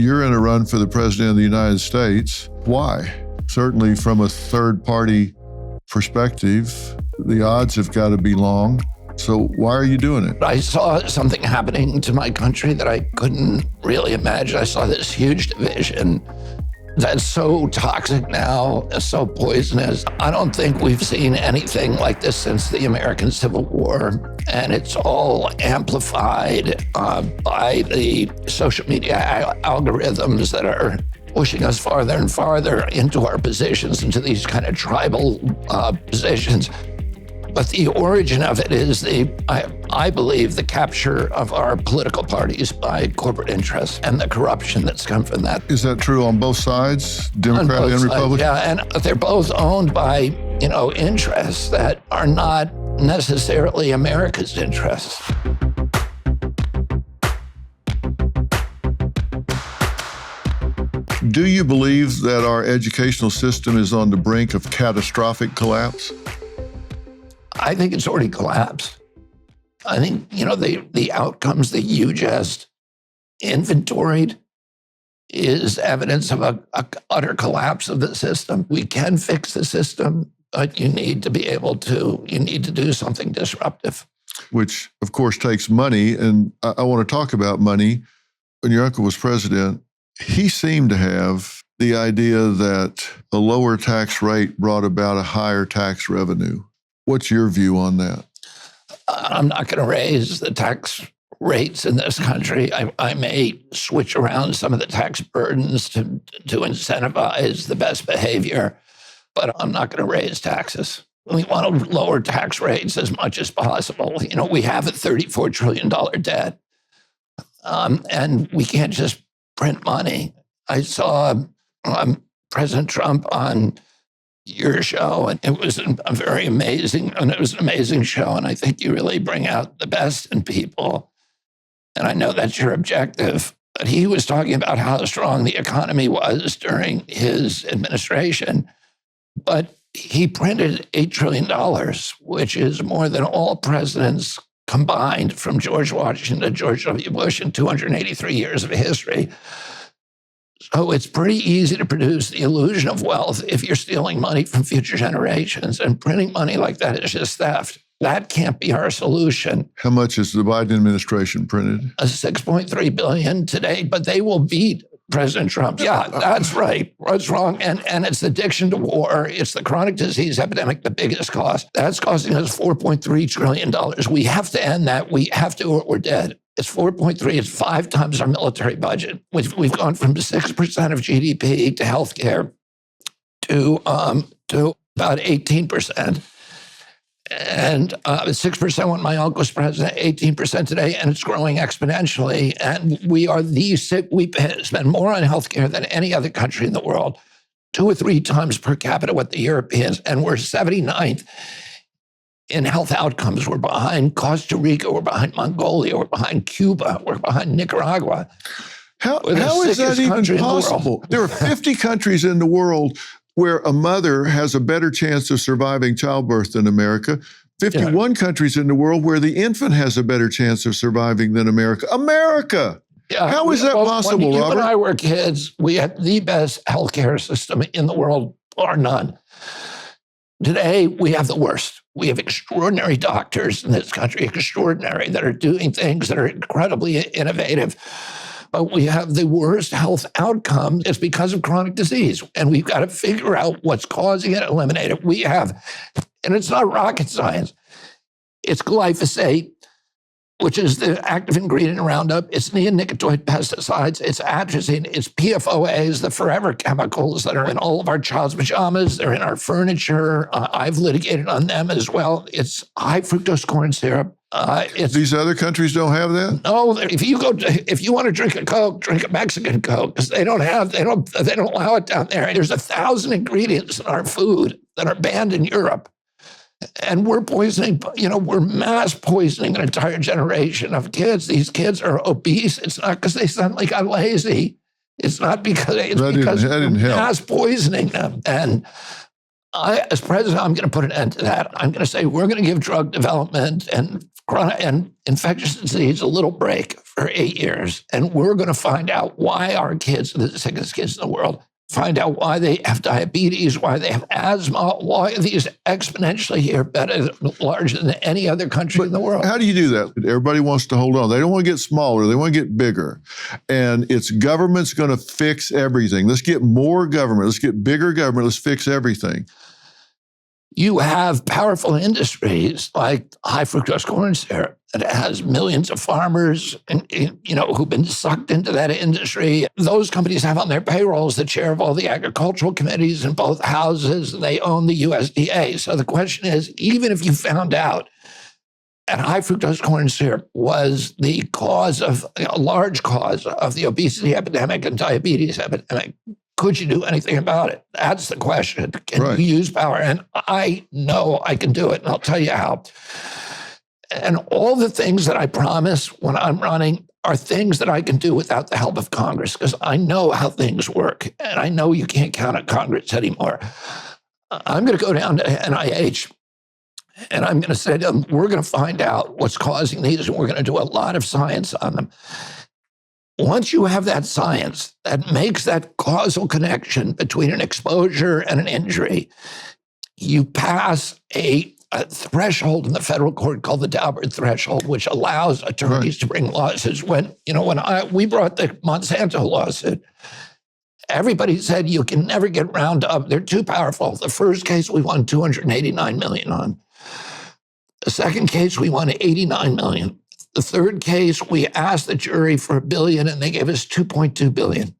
You're in a run for the president of the United States. Why? Certainly from a third-party perspective, the odds have got to be long. So why are you doing it? I saw something happening to my country that I couldn't really imagine. I saw this huge division that's so toxic now, so poisonous. I don't think we've seen anything like this since the American Civil War. And it's all amplified by the social media algorithms that are pushing us farther and farther into our positions, into these kind of tribal positions. But the origin of it is I believe, the capture of our political parties by corporate interests and the corruption that's come from that. Is that true on both sides, Democrat and Republican? Yeah, and they're both owned by, interests that are not necessarily America's interests. Do you believe that our educational system is on the brink of catastrophic collapse? I think it's already collapsed. I think, the outcomes that you just inventoried is evidence of a utter collapse of the system. We can fix the system, but you need to do something disruptive. Which, of course, takes money. And I want to talk about money. When your uncle was president, he seemed to have the idea that a lower tax rate brought about a higher tax revenue. What's your view on that? I'm not going to raise the tax rates in this country. I may switch around some of the tax burdens to incentivize the best behavior, but I'm not going to raise taxes. We want to lower tax rates as much as possible. We have a $34 trillion debt, and we can't just print money. I saw President Trump on your show, and it was a very amazing, and it was an amazing show, and I think you really bring out the best in people, and I know that's your objective. But he was talking about how strong the economy was during his administration, but he printed $8 trillion, which is more than all presidents combined from George Washington to George W. Bush in 283 years of history. So it's pretty easy to produce the illusion of wealth if you're stealing money from future generations, and printing money like that is just theft. That can't be our solution. How much has the Biden administration printed? $6.3 billion today, but they will beat President Trump. Yeah, that's right. What's wrong? And it's addiction to war. It's the chronic disease epidemic, the biggest cost. That's costing us $4.3 trillion. We have to end that. We have to, or we're dead. It's 4.3. It's 5 times our military budget. We've gone from 6% of GDP to healthcare to about 18%. And 6% when my uncle was president, 18% today, and it's growing exponentially. And we spend more on healthcare than any other country in the world, 2 or 3 times per capita what the Europeans, and we're 79th in health outcomes. We're behind Costa Rica, we're behind Mongolia, we're behind Cuba, we're behind Nicaragua. How is that even possible? There are 50 countries in the world where a mother has a better chance of surviving childbirth than America. 51 countries in the world where the infant has a better chance of surviving than America. America! Yeah. How is that possible, when Robert? You and I were kids, we had the best healthcare system in the world, bar none. Today, we have the worst. We have extraordinary doctors in this country, extraordinary, that are doing things that are incredibly innovative. But we have the worst health outcomes. It's because of chronic disease. And we've got to figure out what's causing it, eliminate it. We have, and it's not rocket science. It's glyphosate, which is the active ingredient in Roundup. It's neonicotinoid pesticides. It's atrazine. It's PFOAs, the forever chemicals that are in all of our child's pajamas. They're in our furniture. I've litigated on them as well. It's high fructose corn syrup. These other countries don't have that? No, if you want to drink a Coke, drink a Mexican Coke, because they don't allow it down there. There's 1,000 ingredients in our food that are banned in Europe. And we're poisoning, we're mass poisoning an entire generation of kids. These kids are obese. It's not because they suddenly got lazy. It's not because we're mass poisoning them. And I, as president, I'm going to put an end to that. I'm going to say we're going to give drug development and and infectious disease a little break for 8 years. And we're going to find out why our kids are the sickest kids in the world, find out why they have diabetes, why they have asthma, why these exponentially are better, larger than any other country in the world. How do you do that? Everybody wants to hold on. They don't want to get smaller. They want to get bigger. And it's government's going to fix everything. Let's get more government. Let's get bigger government. Let's fix everything. You have powerful industries like high fructose corn syrup that has millions of farmers and who've been sucked into that industry. Those companies have on their payrolls the chair of all the agricultural committees in both houses. They own the USDA. So the question is, even if you found out that high fructose corn syrup was the cause of a large cause of the obesity epidemic and diabetes epidemic, could you do anything about it? That's the question. Can you use power? And I know I can do it, and I'll tell you how. And all the things that I promise when I'm running are things that I can do without the help of Congress, because I know how things work, and I know you can't count on Congress anymore. I'm going to go down to NIH, and I'm going to say to them, we're going to find out what's causing these, and we're going to do a lot of science on them. Once you have that science that makes that causal connection between an exposure and an injury, you pass a threshold in the federal court called the Daubert threshold, which allows attorneys to bring lawsuits. When we brought the Monsanto lawsuit, everybody said you can never get Roundup. They're too powerful. The first case we won $289 million on. The second case we won $89 million. The third case, we asked the jury for $1 billion, and they gave us $2.2 billion.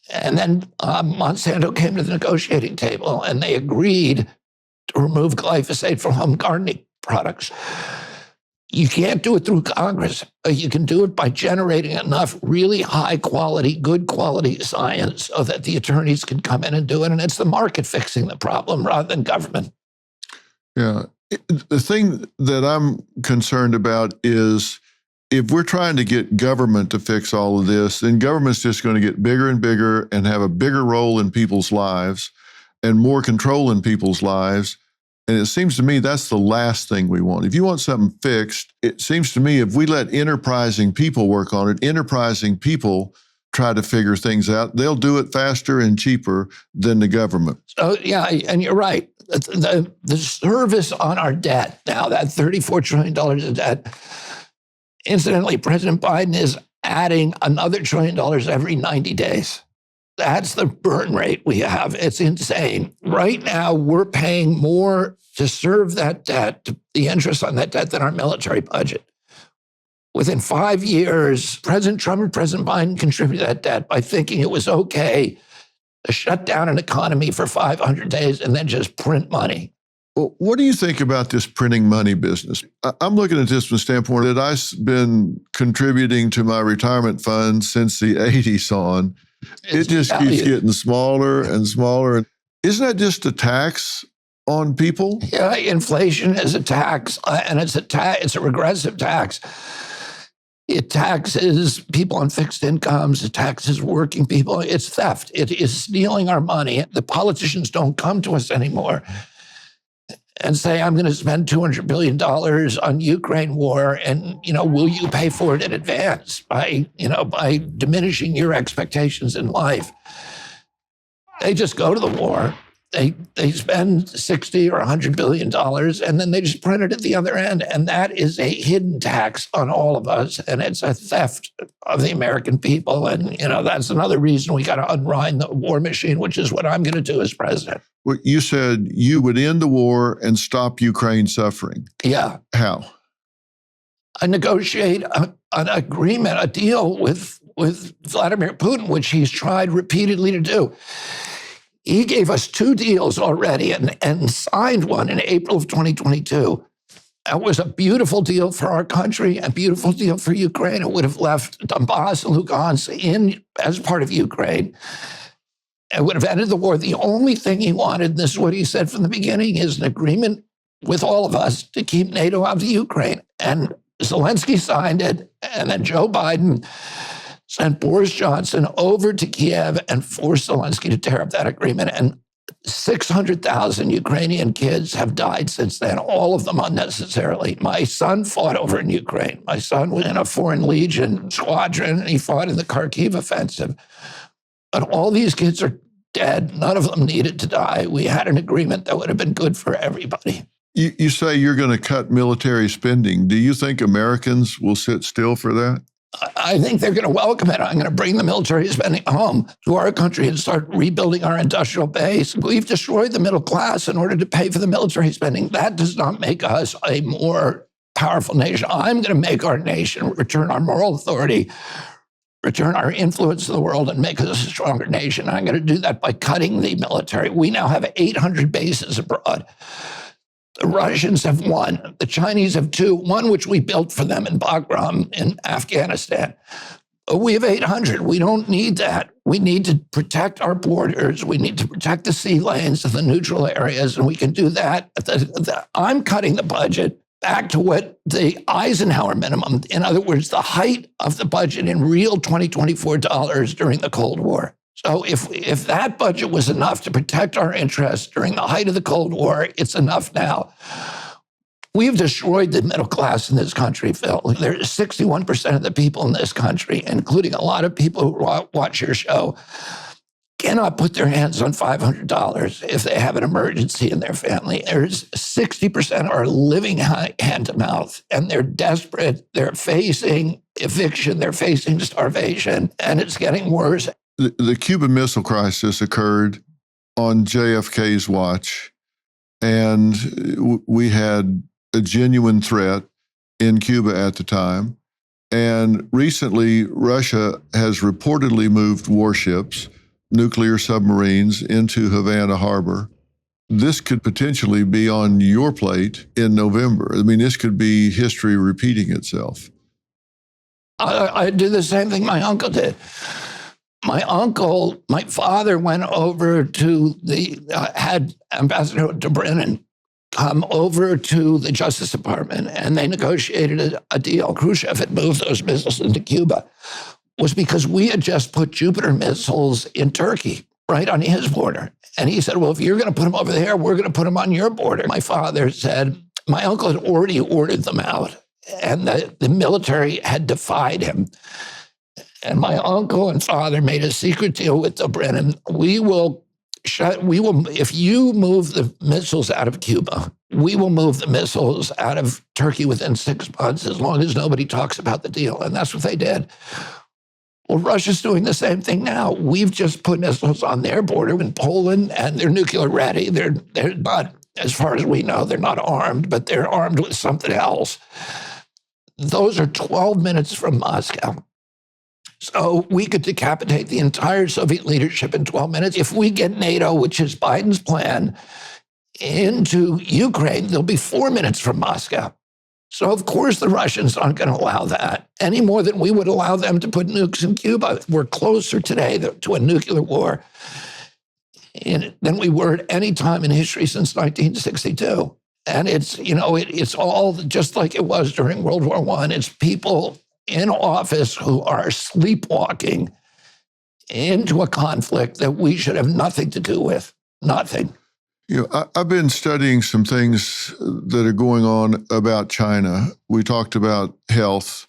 And then Monsanto came to the negotiating table, and they agreed to remove glyphosate from home gardening products. You can't do it through Congress. You can do it by generating enough really high quality, good quality science so that the attorneys can come in and do it. And it's the market fixing the problem rather than government. Yeah. The thing that I'm concerned about is if we're trying to get government to fix all of this, then government's just going to get bigger and bigger and have a bigger role in people's lives and more control in people's lives. And it seems to me that's the last thing we want. If you want something fixed, it seems to me if we let enterprising people work on it, enterprising people try to figure things out, they'll do it faster and cheaper than the government. So, yeah, and you're right. The service on our debt now, that $34 trillion of debt, incidentally, President Biden is adding another $1 trillion every 90 days. That's the burn rate we have. It's insane. Right now, we're paying more to serve that debt, the interest on that debt, than our military budget. Within 5 years, President Trump and President Biden contributed that debt by thinking it was okay to shut down an economy for 500 days and then just print money. Well, what do you think about this printing money business? I'm looking at this from the standpoint that I've been contributing to my retirement fund since the 80s on. It just keeps getting smaller and smaller. Isn't that just a tax on people? Yeah, inflation is a tax, and it's a regressive tax. It taxes people on fixed incomes. It taxes working people. It's theft. It is stealing our money. The politicians don't come to us anymore and say, I'm going to spend $200 billion on Ukraine war, and, will you pay for it in advance by diminishing your expectations in life? They just go to the war. They spend $60 or $100 billion, and then they just print it at the other end. And that is a hidden tax on all of us. And it's a theft of the American people. And, that's another reason we got to unwind the war machine, which is what I'm going to do as president. Well, you said you would end the war and stop Ukraine suffering. Yeah. How? I negotiate an agreement, a deal with Vladimir Putin, which he's tried repeatedly to do. He gave us 2 deals already and signed one in April of 2022. That was a beautiful deal for our country, a beautiful deal for Ukraine. It would have left Donbass and Lugansk as part of Ukraine. It would have ended the war. The only thing he wanted, and this is what he said from the beginning, is an agreement with all of us to keep NATO out of Ukraine. And Zelensky signed it, and then Joe Biden sent Boris Johnson over to Kiev and forced Zelensky to tear up that agreement. And 600,000 Ukrainian kids have died since then, all of them unnecessarily. My son fought over in Ukraine. My son was in a Foreign Legion squadron, and he fought in the Kharkiv offensive. But all these kids are dead. None of them needed to die. We had an agreement that would have been good for everybody. You say you're going to cut military spending. Do you think Americans will sit still for that? I think they're going to welcome it. I'm going to bring the military spending home to our country and start rebuilding our industrial base. We've destroyed the middle class in order to pay for the military spending. That does not make us a more powerful nation. I'm going to make our nation return our moral authority, return our influence in the world, and make us a stronger nation. I'm going to do that by cutting the military. We now have 800 bases abroad. The Russians have one. The Chinese have two, one which we built for them in Bagram in Afghanistan. But we have 800. We don't need that. We need to protect our borders. We need to protect the sea lanes and the neutral areas, and we can do that. I'm cutting the budget back to what the Eisenhower minimum, in other words, the height of the budget in real 2024 dollars during the Cold War. So if that budget was enough to protect our interests during the height of the Cold War, it's enough now. We've destroyed the middle class in this country, Phil. There's 61% of the people in this country, including a lot of people who watch your show, cannot put their hands on $500 if they have an emergency in their family. There's 60% are living hand to mouth, and they're desperate. They're facing eviction. They're facing starvation, and it's getting worse. The Cuban Missile Crisis occurred on JFK's watch, and we had a genuine threat in Cuba at the time. And recently, Russia has reportedly moved warships, nuclear submarines, into Havana Harbor. This could potentially be on your plate in November. I mean, this could be history repeating itself. I did the same thing my uncle did. My father went over to had Ambassador Dobrynin come over to the Justice Department, and they negotiated a deal. Khrushchev had moved those missiles into Cuba, was because we had just put Jupiter missiles in Turkey, right on his border. And he said, well, if you're going to put them over there, we're going to put them on your border. My father said, my uncle had already ordered them out, and the military had defied him. And my uncle and father made a secret deal with Dobrynin. If you move the missiles out of Cuba, we will move the missiles out of Turkey within 6 months, as long as nobody talks about the deal. And that's what they did. Well, Russia's doing the same thing now. We've just put missiles on their border in Poland, and they're nuclear ready. They're not, as far as we know, they're not armed, but they're armed with something else. Those are 12 minutes from Moscow. So we could decapitate the entire Soviet leadership in 12 minutes. If we get NATO, which is Biden's plan, into Ukraine, they'll be 4 minutes from Moscow. So of course the Russians aren't going to allow that any more than we would allow them to put nukes in Cuba. We're closer today to a nuclear war than we were at any time in history since 1962. And it's all just like it was during World War I. It's people in office who are sleepwalking into a conflict that we should have nothing to do with. Nothing. I've been studying some things that are going on about China. We talked about health.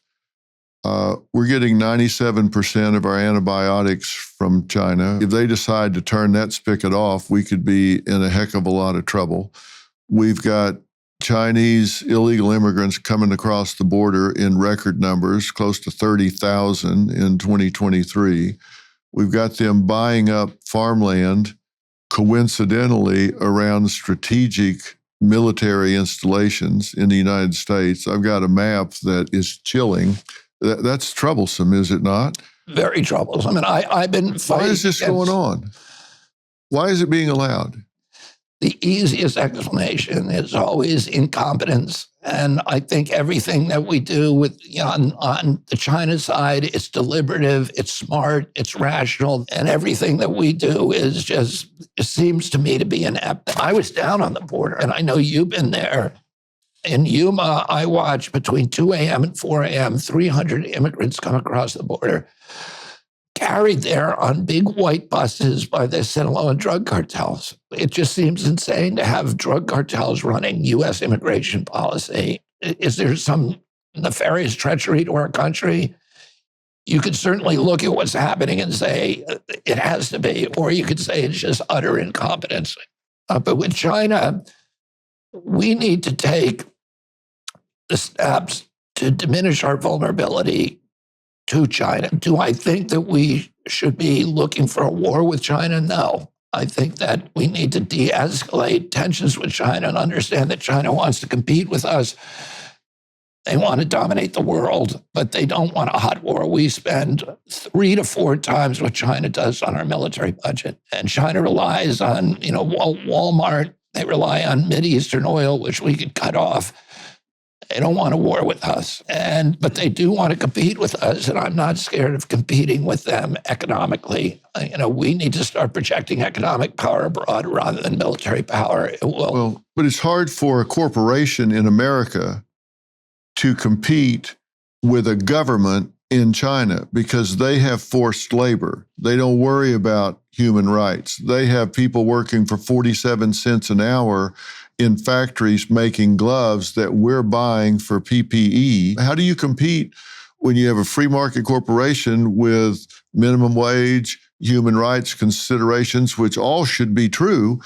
We're getting 97% of our antibiotics from China. If they decide to turn that spigot off, we could be in a heck of a lot of trouble. We've got Chinese illegal immigrants coming across the border in record numbers, close to 30,000 in 2023. We've got them buying up farmland, coincidentally, around strategic military installations in the United States. I've got a map that is chilling. That's troublesome, is it not? Very troublesome. And I've been fighting. Why is this going on? Why is it being allowed? The easiest explanation is always incompetence. And I think everything that we do on the China side, it's deliberative, it's smart, it's rational, and everything that we do is just, it seems to me to be inept. I was down on the border, and I know you've been there. In Yuma, I watched between 2 a.m. and 4 a.m., 300 immigrants come across the border. carried there on big white buses by the Sinaloa drug cartels. It just seems insane to have drug cartels running U.S. immigration policy. Is there some nefarious treachery to our country? You could certainly look at what's happening and say it has to be, or you could say it's just utter incompetence. But with China, we need to take the steps to diminish our vulnerability to China. Do I think that we should be looking for a war with China? No. I think that we need to de-escalate tensions with China and understand that China wants to compete with us. They want to dominate the world, but they don't want a hot war. We spend 3 to 4 times what China does on our military budget. And China relies on, Walmart. They rely on Mideastern oil, which we could cut off. They don't want a war with us. But they do want to compete with us, and I'm not scared of competing with them economically. We need to start projecting economic power abroad rather than military power. But it's hard for a corporation in America to compete with a government in China because they have forced labor. They don't worry about human rights. They have people working for 47 cents an hour in factories making gloves that we're buying for PPE. How do you compete when you have a free market corporation with minimum wage, human rights considerations, which all should be true,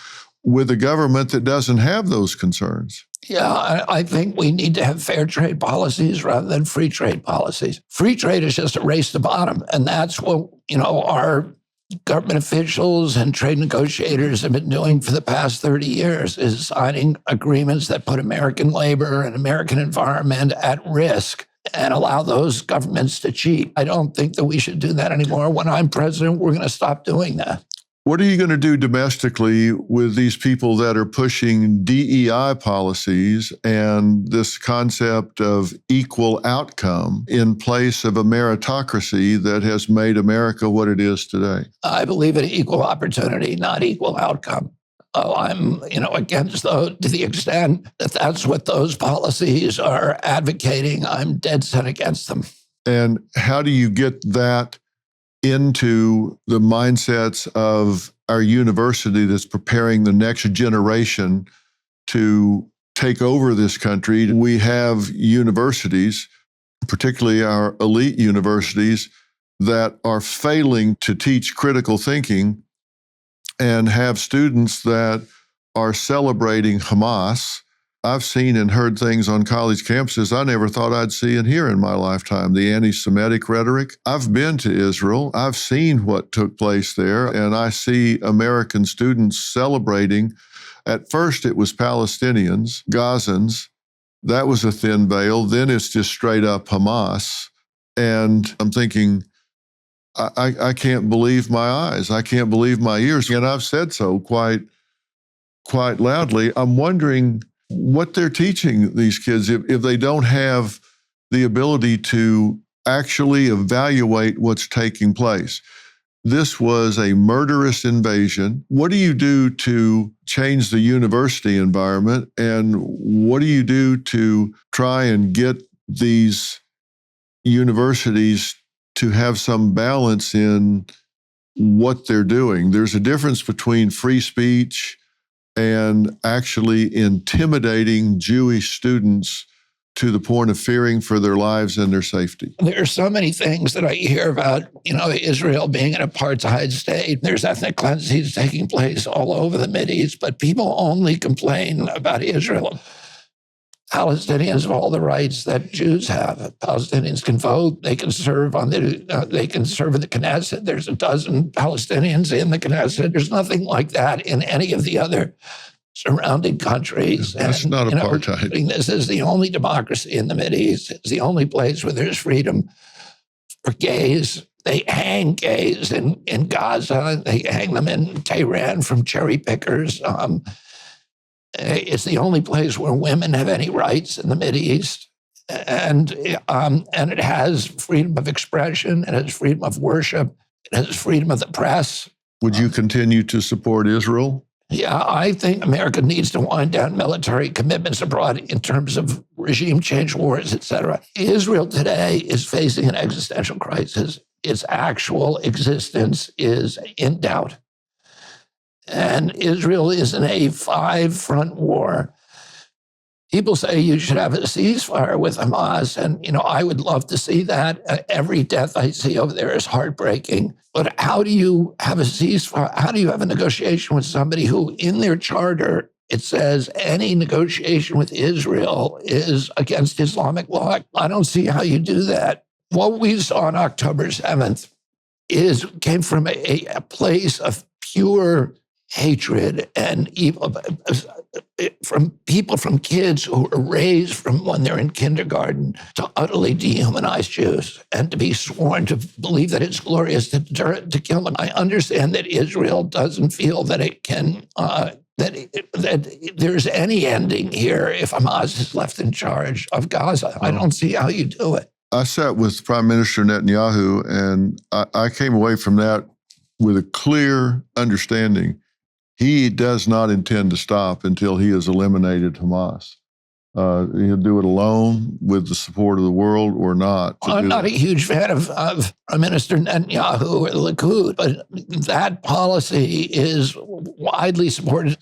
with a government that doesn't have those concerns? Yeah, I think we need to have fair trade policies rather than free trade policies. Free trade is just a race to the bottom. And that's what, our government officials and trade negotiators have been doing for the past 30 years, is signing agreements that put American labor and American environment at risk and allow those governments to cheat. I don't think that we should do that anymore. When I'm president, we're going to stop doing that. What are you going to do domestically with these people that are pushing DEI policies and this concept of equal outcome in place of a meritocracy that has made America what it is today? I believe in equal opportunity, not equal outcome. I'm, against those to the extent that that's what those policies are advocating. I'm dead set against them. And how do you get that into the mindsets of our university that's preparing the next generation to take over this country? We have universities, particularly our elite universities, that are failing to teach critical thinking and have students that are celebrating Hamas. I've seen and heard things on college campuses I never thought I'd see and hear in my lifetime. The anti-Semitic rhetoric. I've been to Israel. I've seen what took place there, and I see American students celebrating. At first, it was Palestinians, Gazans. That was a thin veil. Then it's just straight up Hamas. And I'm thinking, I can't believe my eyes. I can't believe my ears. And I've said so quite loudly. I'm wondering what they're teaching these kids if they don't have the ability to actually evaluate what's taking place. This was a murderous invasion. What do you do to change the university environment? And what do you do to try and get these universities to have some balance in what they're doing? There's a difference between free speech and actually intimidating Jewish students to the point of fearing for their lives and their safety. There are so many things that I hear about, Israel being an apartheid state. There's ethnic cleansings taking place all over the Mideast, but people only complain about Israel. Palestinians have all the rights that Jews have. Palestinians can vote. They can serve they can serve in the Knesset. There's a dozen Palestinians in the Knesset. There's nothing like that in any of the other surrounding countries. That's not apartheid. This is the only democracy in the Mideast. It's the only place where there's freedom for gays. They hang gays in Gaza. They hang them in Tehran from cherry pickers. It's the only place where women have any rights in the Mideast. And it has freedom of expression, it has freedom of worship, it has freedom of the press. Would you continue to support Israel? Yeah, I think America needs to wind down military commitments abroad in terms of regime change wars, et cetera. Israel today is facing an existential crisis. its actual existence is in doubt. And Israel is in a 5-front war. People say you should have a ceasefire with Hamas, and I would love to see that. Every death I see over there is heartbreaking. But how do you have a ceasefire? How do you have a negotiation with somebody who, in their charter, it says any negotiation with Israel is against Islamic law? I don't see how you do that. What we saw on October 7th came from a place of pure hatred and evil, from people, from kids who were raised from when they're in kindergarten to utterly dehumanize Jews and to be sworn to believe that it's glorious to kill them. I understand that Israel doesn't feel that it can, that there's any ending here if Hamas is left in charge of Gaza. I don't see how you do it. I sat with Prime Minister Netanyahu, and I came away from that with a clear understanding. He does not intend to stop until he has eliminated Hamas. He'll do it alone with the support of the world or not. I'm not a huge fan of Prime Minister Netanyahu or the Likud, but that policy is widely supported.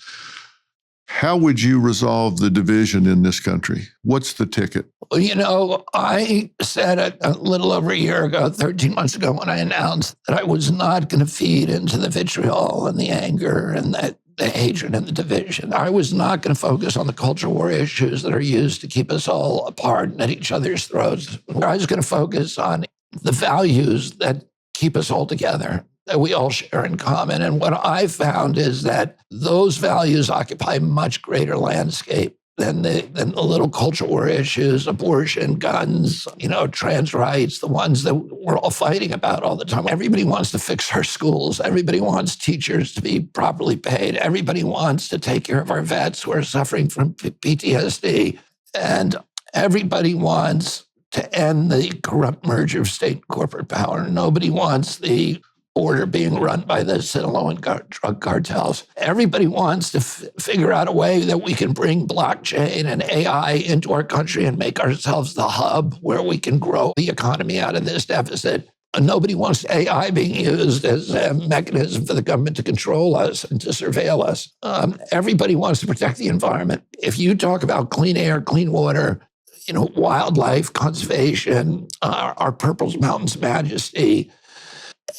How would you resolve the division in this country? What's the ticket? I said a little over a year ago, 13 months ago, when I announced that I was not going to feed into the vitriol and the anger and the hatred and the division. I was not going to focus on the culture war issues that are used to keep us all apart and at each other's throats. I was going to focus on the values that keep us all together, that we all share in common. And what I found is that those values occupy a much greater landscape than the little culture war issues, abortion, guns, trans rights, the ones that we're all fighting about all the time. Everybody wants to fix our schools. Everybody wants teachers to be properly paid. Everybody wants to take care of our vets who are suffering from PTSD. And everybody wants to end the corrupt merger of state and corporate power. Nobody wants the border being run by the Sinaloa and drug cartels. Everybody wants to figure out a way that we can bring blockchain and AI into our country and make ourselves the hub where we can grow the economy out of this deficit. Nobody wants AI being used as a mechanism for the government to control us and to surveil us. Everybody wants to protect the environment. If you talk about clean air, clean water, wildlife conservation, our Purple Mountains majesty,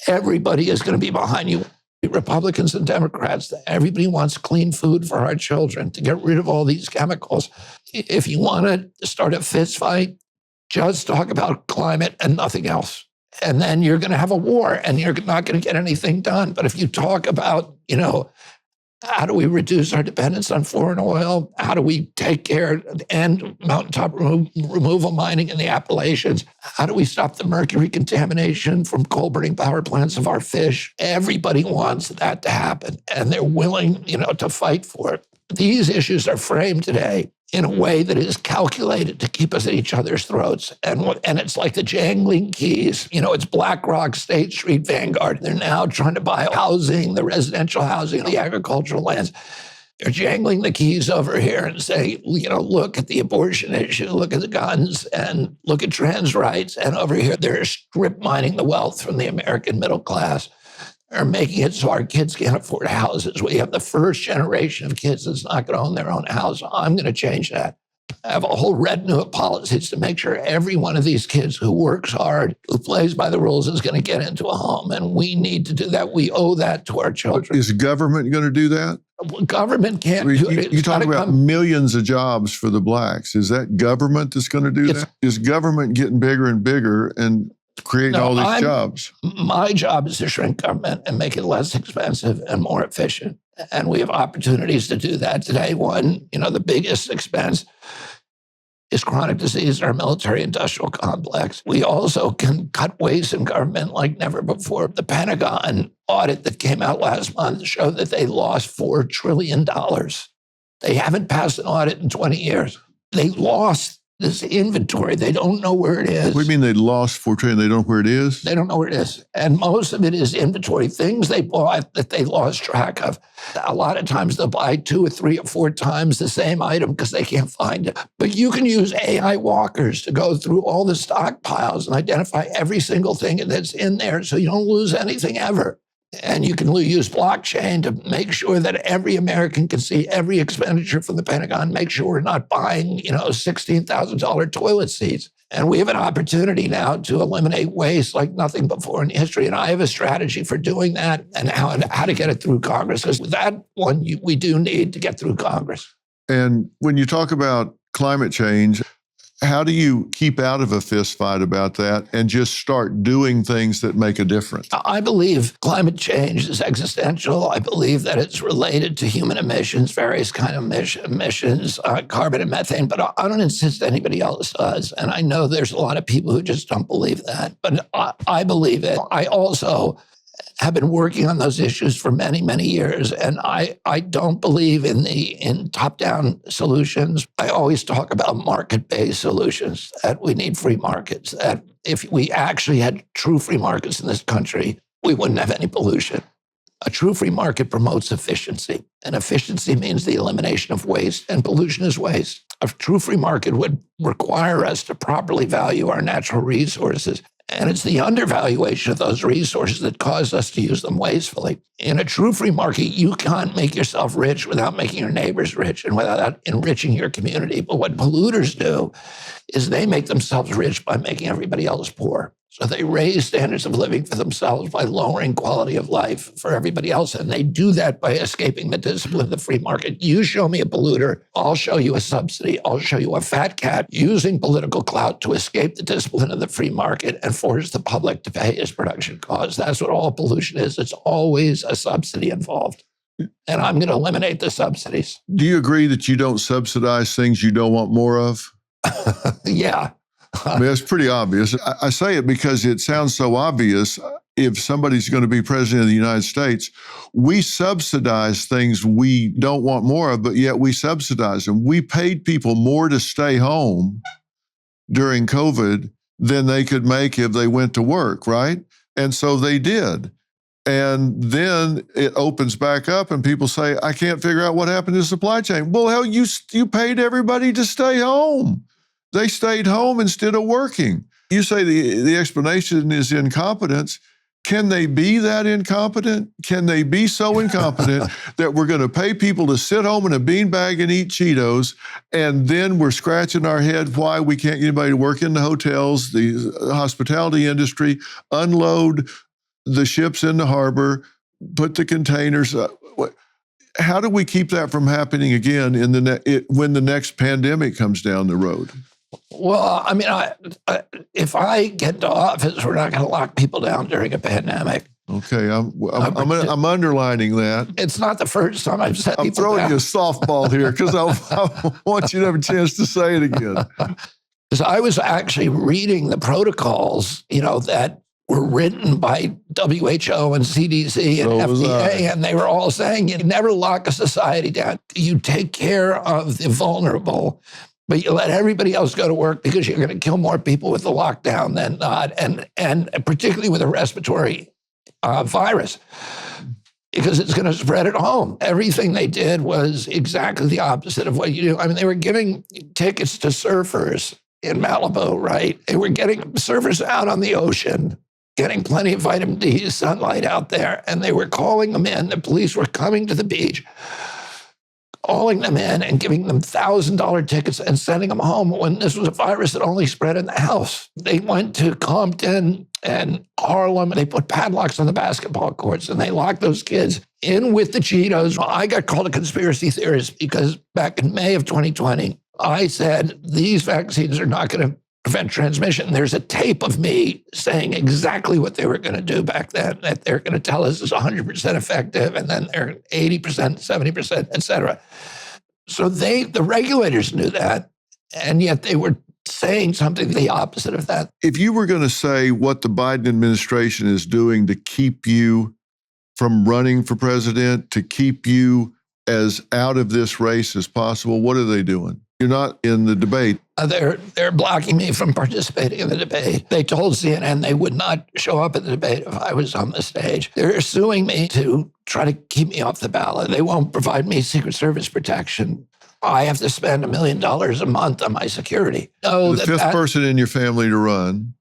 everybody is going to be behind you. Republicans and Democrats, everybody wants clean food for our children, to get rid of all these chemicals. If you want to start a fist fight, just talk about climate and nothing else. And then you're going to have a war and you're not going to get anything done. But if you talk about, how do we reduce our dependence on foreign oil? How do we take care and mountaintop removal mining in the Appalachians? How do we stop the mercury contamination from coal-burning power plants of our fish? Everybody wants that to happen, and they're willing, to fight for it. These issues are framed today in a way that is calculated to keep us at each other's throats. And it's like the jangling keys. It's BlackRock, State Street, Vanguard. They're now trying to buy housing, the residential housing, the agricultural lands. They're jangling the keys over here and say, look at the abortion issue, look at the guns, and look at trans rights. And over here, they're strip mining the wealth from the American middle class. Are making it so our kids can't afford houses. We have the first generation of kids that's not going to own their own house. I'm going to change that. I have a whole retinue of policies to make sure every one of these kids who works hard, who plays by the rules, is going to get into a home. And we need to do that. We owe that to our children. Is government going to do that? Well, government can't do it. You talk about millions of jobs for the blacks. Is that government that's going to do that? Is government getting bigger and bigger and creating all these jobs? My job is to shrink government and make it less expensive and more efficient. And we have opportunities to do that today. One, the biggest expense is chronic disease in our military industrial complex. We also can cut waste in government like never before. The Pentagon audit that came out last month showed that they lost $4 trillion. They haven't passed an audit in 20 years. They lost this inventory. They don't know where it is. What do you mean they lost $4 trillion? They don't know where it is? They don't know where it is. And most of it is inventory, things they bought that they lost track of. A lot of times they'll buy 2 or 3 or 4 times the same item because they can't find it. But you can use AI walkers to go through all the stockpiles and identify every single thing that's in there so you don't lose anything ever. And you can use blockchain to make sure that every American can see every expenditure from the Pentagon, make sure we're not buying, $16,000 toilet seats. And we have an opportunity now to eliminate waste like nothing before in history. And I have a strategy for doing that and how to get it through Congress. Because with that one, we do need to get through Congress. And when you talk about climate change, how do you keep out of a fist fight about that and just start doing things that make a difference? I believe climate change is existential. I believe that it's related to human emissions, various kind of emissions, carbon and methane, but I don't insist anybody else does. And I know there's a lot of people who just don't believe that, but I believe it. I also have been working on those issues for many, many years. And I don't believe in top-down solutions. I always talk about market-based solutions, that we need free markets, that if we actually had true free markets in this country, we wouldn't have any pollution. A true free market promotes efficiency, and efficiency means the elimination of waste, and pollution is waste. A true free market would require us to properly value our natural resources. And it's the undervaluation of those resources that cause us to use them wastefully. In a true free market, you can't make yourself rich without making your neighbors rich and without enriching your community. But what polluters do is they make themselves rich by making everybody else poor. So they raise standards of living for themselves by lowering quality of life for everybody else. And they do that by escaping the discipline of the free market. You show me a polluter, I'll show you a subsidy. I'll show you a fat cat using political clout to escape the discipline of the free market and force the public to pay his production costs. That's what all pollution is. It's always a subsidy involved. And I'm going to eliminate the subsidies. Do you agree that you don't subsidize things you don't want more of? Yeah. I mean, that's pretty obvious. I say it because it sounds so obvious. If somebody's going to be president of the United States, we subsidize things we don't want more of, but yet we subsidize them. We paid people more to stay home during COVID than they could make if they went to work, right? And so they did. And then it opens back up and people say, I can't figure out what happened to the supply chain. Well, hell, you paid everybody to stay home. They stayed home instead of working. You say the explanation is incompetence. Can they be that incompetent? Can they be so incompetent that we're going to pay people to sit home in a beanbag and eat Cheetos, and then we're scratching our head why we can't get anybody to work in the hotels, the hospitality industry, unload the ships in the harbor, put the containers up? How do we keep that from happening again when the next pandemic comes down the road? Well, I mean, if I get to office, we're not going to lock people down during a pandemic. Okay, I'm underlining that. It's not the first time I've said I'm throwing you a softball here because I want you to have a chance to say it again. Because I was actually reading the protocols, that were written by WHO and CDC and FDA, and they were all saying you never lock a society down. You take care of the vulnerable, but you let everybody else go to work because you're going to kill more people with the lockdown than not, and particularly with a respiratory virus, because it's going to spread at home. Everything they did was exactly the opposite of what you do. I mean, they were giving tickets to surfers in Malibu, right? They were getting surfers out on the ocean, getting plenty of vitamin D sunlight out there, and they were calling them in. The police were coming to the beach, calling them in and giving them $1,000 tickets and sending them home when this was a virus that only spread in the house. They went to Compton and Harlem, and they put padlocks on the basketball courts, and they locked those kids in with the Cheetos. I got called a conspiracy theorist because back in May of 2020, I said, these vaccines are not going to prevent transmission. There's a tape of me saying exactly what they were going to do back then, that they're going to tell us is 100% effective, and then they're 80%, 70%, et cetera. So the regulators knew that, and yet they were saying something the opposite of that. If you were going to say what the Biden administration is doing to keep you from running for president, to keep you as out of this race as possible, what are they doing? You're not in the debate. They're blocking me from participating in the debate. They told CNN they would not show up at the debate if I was on the stage. They're suing me to try to keep me off the ballot. They won't provide me Secret Service protection. I have to spend $1 million a month on my security. The fifth person in your family to run,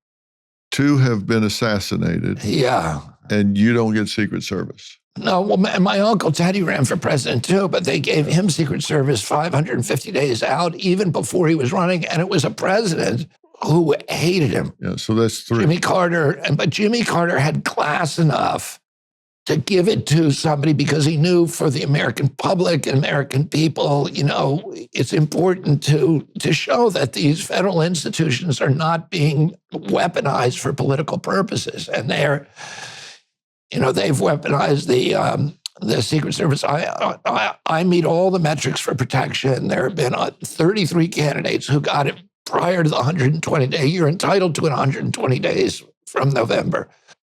2 have been assassinated. Yeah. And you don't get Secret Service. No, well, my uncle Teddy ran for president too, but they gave him Secret Service 550 days out, even before he was running, and it was a president who hated him. Yeah, so that's 3. Jimmy Carter, but Jimmy Carter had class enough to give it to somebody because he knew for the American public and American people, it's important to show that these federal institutions are not being weaponized for political purposes, and they've weaponized the Secret Service. I meet all the metrics for protection. There have been 33 candidates who got it prior to the 120-day. You're entitled to it 120 days from November.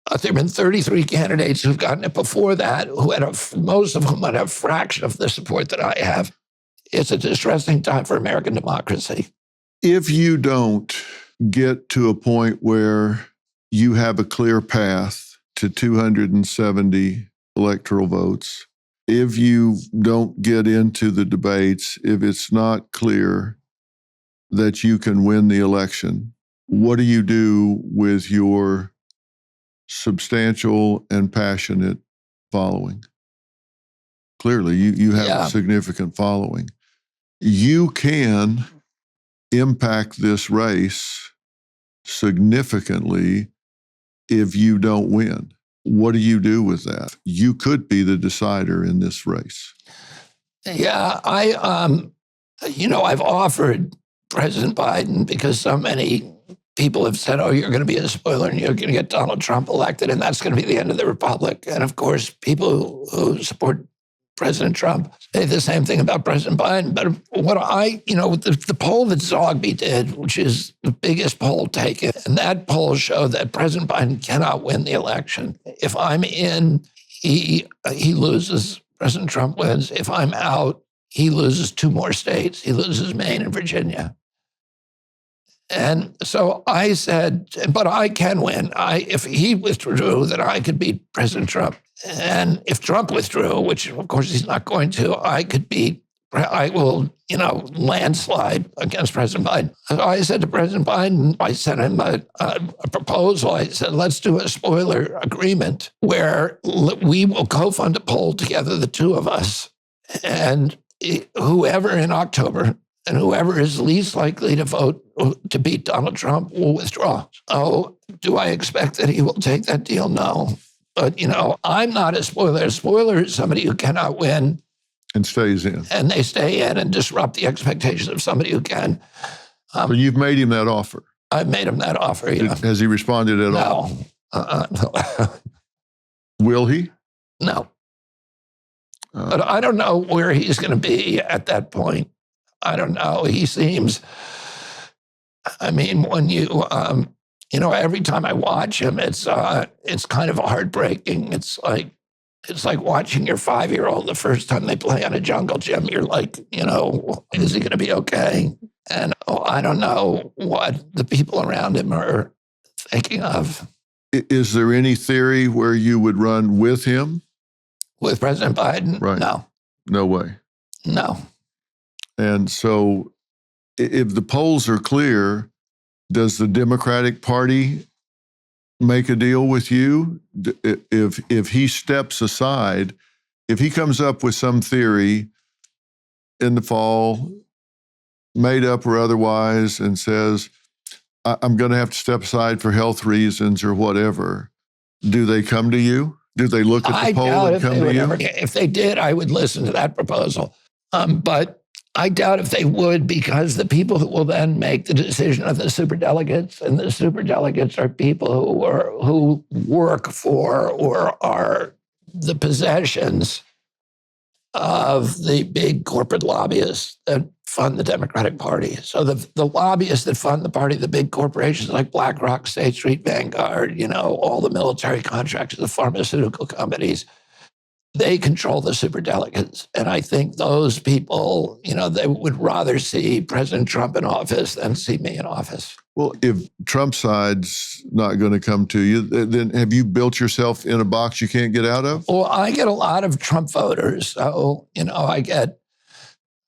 There have been 33 candidates who've gotten it before that, most of whom had a fraction of the support that I have. It's a distressing time for American democracy. If you don't get to a point where you have a clear path to 270 electoral votes, if you don't get into the debates, if it's not clear that you can win the election, what do you do with your substantial and passionate following? Clearly, you have a significant following. You can impact this race significantly if you don't win. What do you do with that? You could be the decider in this race. Yeah, I've offered President Biden because so many people have said, oh, you're going to be a spoiler and you're going to get Donald Trump elected, and that's going to be the end of the republic. And of course, people who support President Trump say the same thing about President Biden. But what the poll that Zogby did, which is the biggest poll taken, and that poll showed that President Biden cannot win the election. If I'm in, he loses. President Trump wins. If I'm out, he loses 2 more states. He loses Maine and Virginia. And so I said, but I can win. If he withdrew, then I could beat President Trump. And if Trump withdrew, which of course he's not going to, I will, landslide against President Biden. So I said to President Biden, I sent him a proposal. I said, let's do a spoiler agreement where we will co-fund a poll together, the 2 of us, and whoever in October and whoever is least likely to vote to beat Donald Trump will withdraw. So do I expect that he will take that deal? No. But, I'm not a spoiler. A spoiler is somebody who cannot win. And stays in. And they stay in and disrupt the expectations of somebody who can. So you've made him that offer? I've made him that offer, yeah. Has he responded at all? No. Will he? No. But I don't know where he's going to be at that point. I don't know. He seems, when you, every time I watch him, it's kind of heartbreaking. It's like watching your 5-year-old the first time they play on a jungle gym. You're like, is he going to be okay? And I don't know what the people around him are thinking of. Is there any theory where you would run with him? With President Biden? Right. No. No way. No. And so if the polls are clear, does the Democratic Party make a deal with you? If he steps aside, if he comes up with some theory in the fall, made up or otherwise, and says, I'm going to have to step aside for health reasons or whatever, do they come to you? Do they look at the poll and come to you? If they did, I would listen to that proposal. But I doubt if they would, because the people who will then make the decision are the superdelegates, and the superdelegates are people who work for or are the possessions of the big corporate lobbyists that fund the Democratic Party. So the lobbyists that fund the party, the big corporations like BlackRock, State Street, Vanguard, all the military contractors, the pharmaceutical companies, they control the superdelegates. And I think those people, they would rather see President Trump in office than see me in office. Well, if Trump's side's not going to come to you, then have you built yourself in a box you can't get out of? Well, I get a lot of Trump voters. So, I get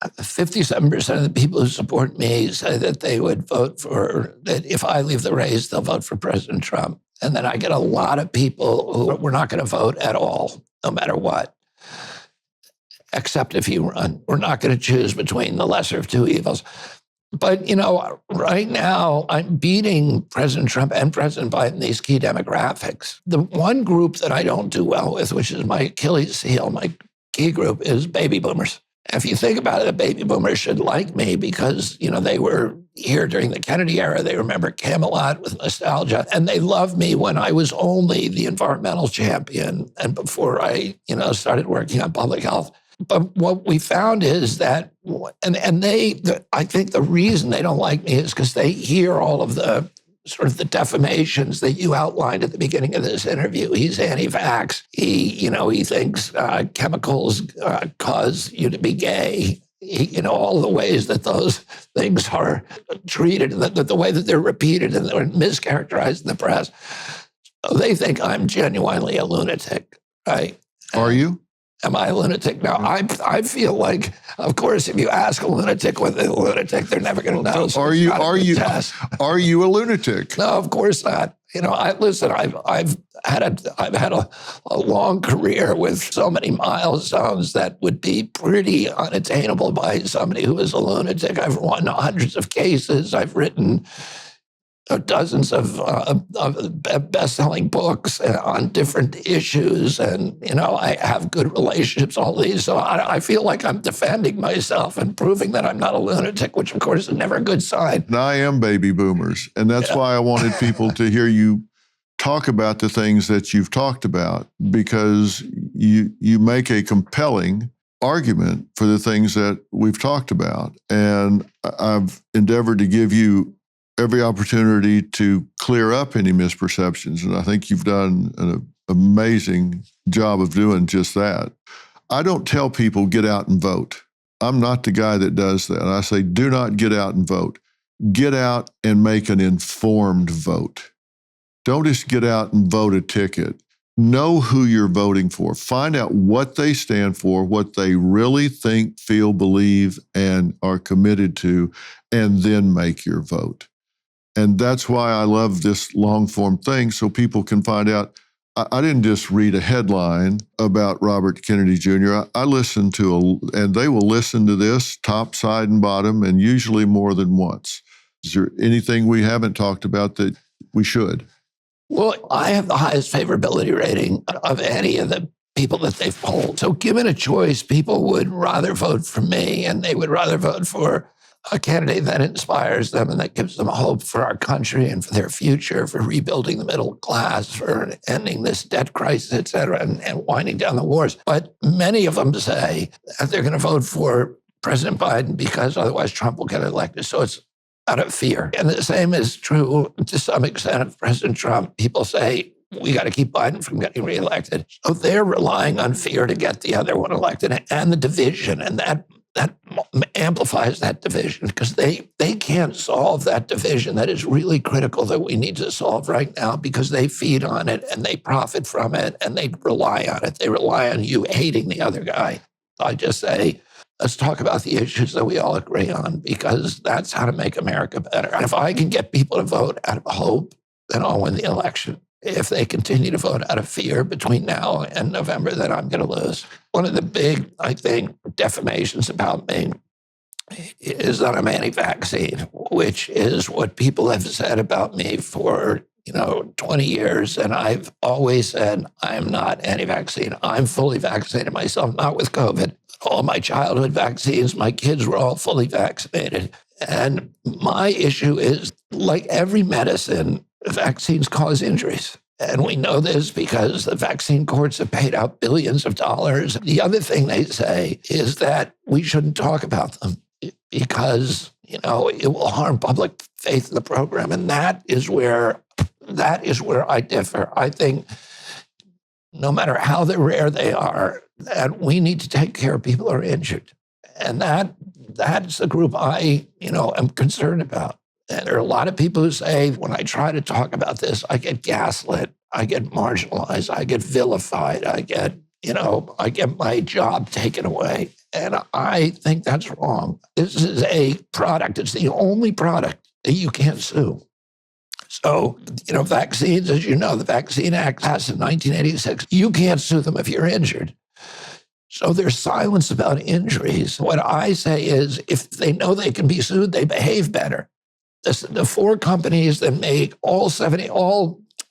57% of the people who support me say that they would vote that if I leave the race, they'll vote for President Trump. And then I get a lot of people who were not going to vote at all, no matter what, except if you run. We're not going to choose between the lesser of two evils. But, right now, I'm beating President Trump and President Biden in these key demographics. The one group that I don't do well with, which is my Achilles heel, my key group, is baby boomers. If you think about it, the baby boomers should like me because, they were here during the Kennedy era. They remember Camelot with nostalgia. And they loved me when I was only the environmental champion and before I, started working on public health. But what we found is that, I think the reason they don't like me is because they hear all of the sort of the defamations that you outlined at the beginning of this interview. He's anti-vax. He thinks chemicals cause you to be gay. All the ways that those things are treated, the way that they're repeated and they're mischaracterized in the press. So they think I'm genuinely a lunatic, right? Are you? Am I a lunatic? Now, I feel like, of course, if you ask a lunatic whether they're a lunatic, they're never going to know. So are you a lunatic? No, of course not. I've had a long career with so many milestones that would be pretty unattainable by somebody who is a lunatic. I've won hundreds of cases. I've written dozens of best-selling books on different issues, and I have good relationships. All these, so I feel like I'm defending myself and proving that I'm not a lunatic, which of course is never a good sign. And I am baby boomers, and that's why I wanted people to hear you talk about the things that you've talked about, because you make a compelling argument for the things that we've talked about, and I've endeavored to give you every opportunity to clear up any misperceptions. And I think you've done an amazing job of doing just that. I don't tell people get out and vote. I'm not the guy that does that. I say, do not get out and vote. Get out and make an informed vote. Don't just get out and vote a ticket. Know who you're voting for. Find out what they stand for, what they really think, feel, believe, and are committed to, and then make your vote. And that's why I love this long-form thing, so people can find out. I didn't just read a headline about Robert Kennedy Jr. I listened to, and they will listen to this top, side, and bottom, and usually more than once. Is there anything we haven't talked about that we should? Well, I have the highest favorability rating of any of the people that they've polled. So given a choice, people would rather vote for me, and they would rather vote for a candidate that inspires them and that gives them hope for our country and for their future, for rebuilding the middle class, for ending this debt crisis, et cetera, and winding down the wars. But many of them say that they're going to vote for President Biden because otherwise Trump will get elected. So it's out of fear. And the same is true to some extent of President Trump. People say, we got to keep Biden from getting reelected. So they're relying on fear to get the other one elected and the division. And that amplifies that division because they can't solve that division that is really critical that we need to solve right now because they feed on it and they profit from it and they rely on it. They rely on you hating the other guy. I just say, let's talk about the issues that we all agree on because that's how to make America better. And if I can get people to vote out of hope, then I'll win the election. If they continue to vote out of fear between now and November, then I'm going to lose. One of the big, I think, defamations about me is that I'm anti-vaccine, which is what people have said about me for 20 years. And I've always said, I'm not anti-vaccine. I'm fully vaccinated myself, not with COVID. All my childhood vaccines, my kids were all fully vaccinated. And my issue is, like every medicine, vaccines cause injuries. And we know this because the vaccine courts have paid out billions of dollars. The other thing they say is that we shouldn't talk about them because, it will harm public faith in the program. And that is where I differ. I think no matter how rare they are, And we need to take care of people who are injured. And that's the group I, am concerned about. And there are a lot of people who say, when I try to talk about this, I get gaslit, I get marginalized, I get vilified, I get my job taken away. And I think that's wrong. This is a product. It's the only product that you can't sue. So, vaccines, as you know, the Vaccine Act passed in 1986. You can't sue them if you're injured. So there's silence about injuries. What I say is, if they know they can be sued, they behave better. The four companies that make all 72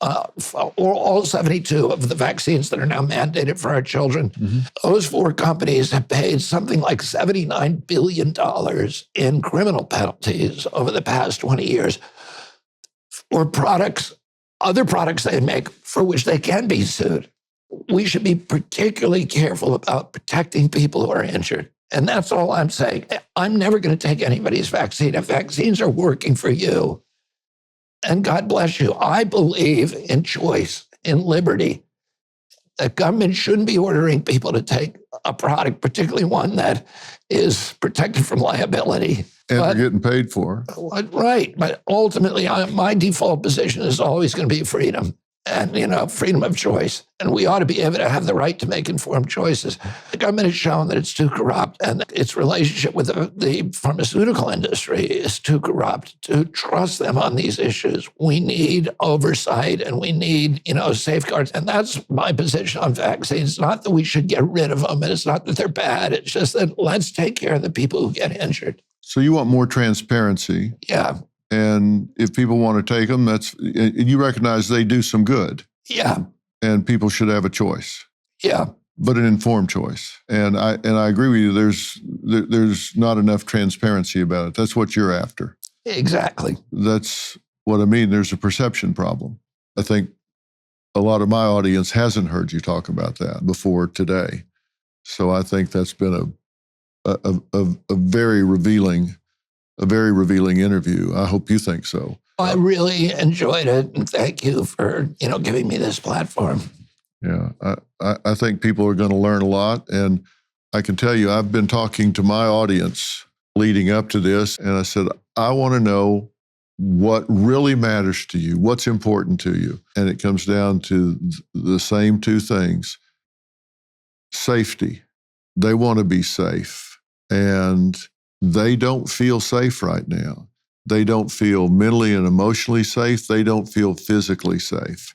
of the vaccines that are now mandated for our children, those four companies have paid something like $79 billion in criminal penalties over the past 20 years for other products they make for which they can be sued. We should be particularly careful about protecting people who are injured. And that's all I'm saying. I'm never going to take anybody's vaccine. If vaccines are working for you, and God bless you, I believe in choice, in liberty. The government shouldn't be ordering people to take a product, particularly one that is protected from liability. And they're getting paid for. Right. But ultimately, my default position is always going to be freedom. And, freedom of choice. And we ought to be able to have the right to make informed choices. The government has shown that it's too corrupt, and its relationship with the pharmaceutical industry is too corrupt to trust them on these issues. We need oversight, and we need, safeguards. And that's my position on vaccines. It's not that we should get rid of them, and it's not that they're bad. It's just that let's take care of the people who get injured. So you want more transparency. Yeah. And if people want to take them, you recognize they do some good. Yeah. And people should have a choice. Yeah. But an informed choice. And I agree with you. There's not enough transparency about it. That's what you're after. Exactly. That's what I mean. There's a perception problem. I think a lot of my audience hasn't heard you talk about that before today. So I think that's been a very revealing interview. I hope you think so. I really enjoyed it, and thank you for, giving me this platform. Yeah, I think people are going to learn a lot, and I can tell you, I've been talking to my audience leading up to this, and I said, I want to know what really matters to you, what's important to you, and it comes down to the same two things. Safety. They want to be safe, and they don't feel safe right now. They don't feel mentally and emotionally safe. They don't feel physically safe.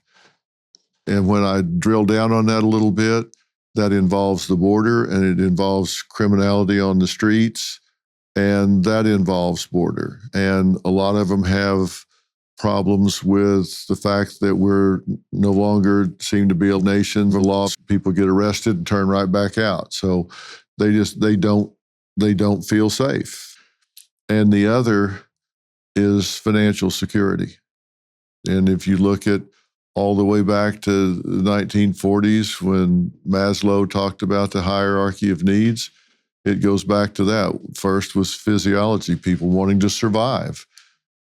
And when I drill down on that a little bit, that involves the border, and it involves criminality on the streets, and that involves border. And a lot of them have problems with the fact that we're no longer seem to be a nation of law. People get arrested and turn right back out. So they don't feel safe. And the other is financial security. And if you look at all the way back to the 1940s when Maslow talked about the hierarchy of needs, it goes back to that. First was physiology, people wanting to survive.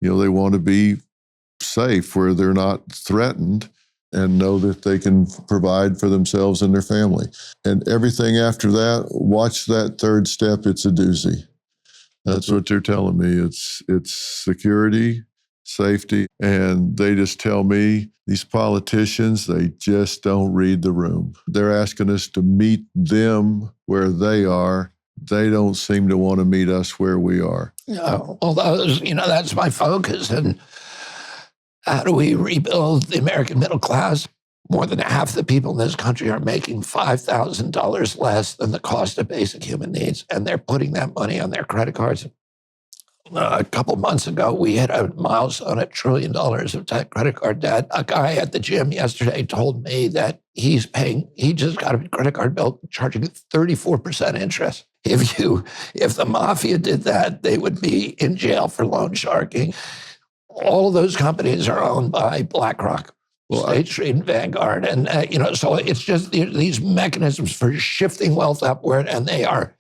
They want to be safe where they're not threatened and know that they can provide for themselves and their family. And everything after that, watch that third step, it's a doozy. That's what they're telling me. It's security, safety, and they just tell me, these politicians, they just don't read the room. They're asking us to meet them where they are. They don't seem to want to meet us where we are. Yeah, well, that's my focus. And how do we rebuild the American middle class? More than half the people in this country are making $5,000 less than the cost of basic human needs, and they're putting that money on their credit cards. A couple months ago, we hit a milestone at $1 trillion of credit card debt. A guy at the gym yesterday told me that he just got a credit card bill charging 34% interest. If the mafia did that, they would be in jail for loan sharking. All of those companies are owned by BlackRock, State Street, and Vanguard. And, so it's just these mechanisms for shifting wealth upward, and they are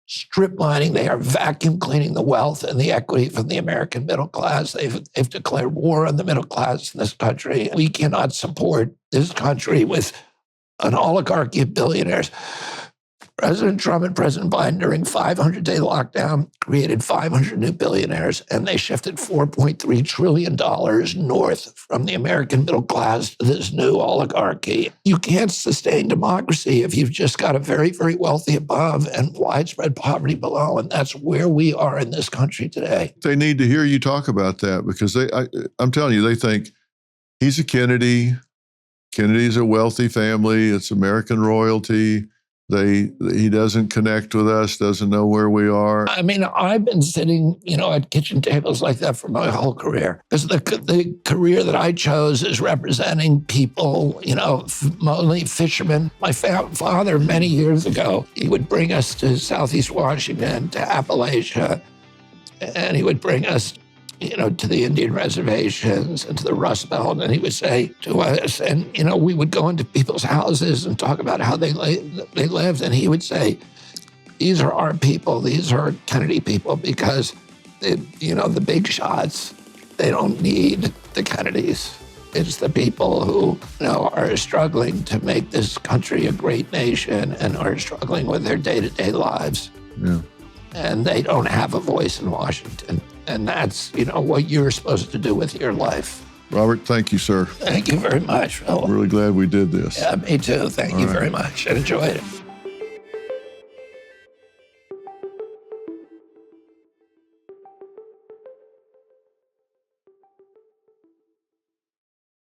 strip mining, they are vacuum cleaning the wealth and the equity from the American middle class. They've declared war on the middle class in this country. We cannot support this country with an oligarchy of billionaires President Trump and President Biden, during 500-day lockdown, created 500 new billionaires, and they shifted $4.3 trillion north from the American middle class to this new oligarchy. You can't sustain democracy if you've just got a very, very wealthy above and widespread poverty below, and that's where we are in this country today. They need to hear you talk about that because I'm telling you, they think he's a Kennedy. Kennedy's a wealthy family. It's American royalty. He doesn't connect with us, doesn't know where we are. I mean, I've been sitting, at kitchen tables like that for my whole career. Because the career that I chose is representing people, mainly fishermen. My father, many years ago, he would bring us to Southeast Washington, to Appalachia, and he would bring us to the Indian reservations and to the Rust Belt. And he would say to us, and, we would go into people's houses and talk about how they lived. And he would say, these are our people. These are Kennedy people because, the big shots, they don't need the Kennedys. It's the people who, are struggling to make this country a great nation and are struggling with their day-to-day lives. Yeah. And they don't have a voice in Washington. And that's, what you're supposed to do with your life. Robert, thank you, sir. Thank you very much, Phil. I'm really glad we did this. Yeah, me too. Thank you very much. I enjoyed it.